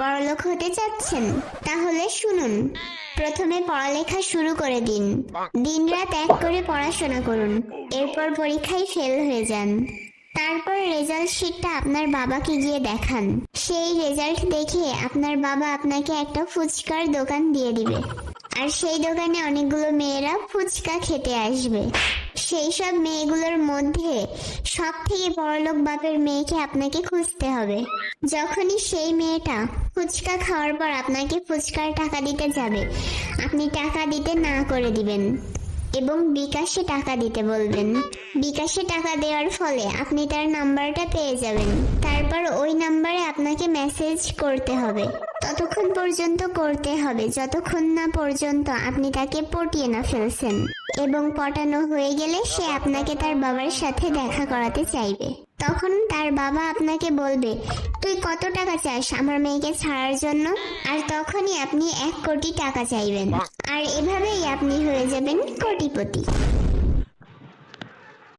বড়লোক হতে চাচ্ছেন? তাহলে শুনুন, প্রথমে পড়ালেখা শুরু করে দিন। দিনরাত এক করে পড়াশোনা করুন, এরপর পরীক্ষায় ফেল হয়ে যান। তারপর রেজাল্ট শিটটা আপনার বাবাকে গিয়ে দেখান। সেই রেজাল্ট দেখে আপনার বাবা আপনাকে একটা ফুচকার দোকান দিয়ে দিবে, আর সেই দোকানে অনেকগুলো মেয়েরা ফুচকা খেতে আসবে। সেই সব মেয়েগুলোর মধ্যে সব থেকে বড়লোক বাপের মেয়েকে আপনাকে খুঁজতে হবে। যখনই সেই মেয়েটা ফুচকা খাওয়ার পর আপনাকে ফুচকার টাকা দিতে যাবে, আপনি টাকা দিতে না করে দিবেন এবং বিকাশে টাকা দিতে বলবেন। বিকাশে টাকা দেওয়ার ফলে আপনি তার নাম্বারটা পেয়ে যাবেন। তারপর ওই নাম্বারে আপনাকে মেসেজ করতে হবে। ততক্ষণ পর্যন্ত করতে হবে যতক্ষণ না পর্যন্ত আপনি তাকে পটিয়ে না ফেলছেন, এবং পটানো হয়ে গেলে সে আপনাকে তার বাবার সাথে দেখা করাতে চাইবে। তখন তার বাবা আপনাকে বলবে, তুই কত টাকা চাস আমার মেয়েকে ছাড়ার জন্য? আর তখনই আপনি 1 কোটি টাকা চাইবেন, আর এভাবেই আপনি হয়ে যাবেন কোটিপতি।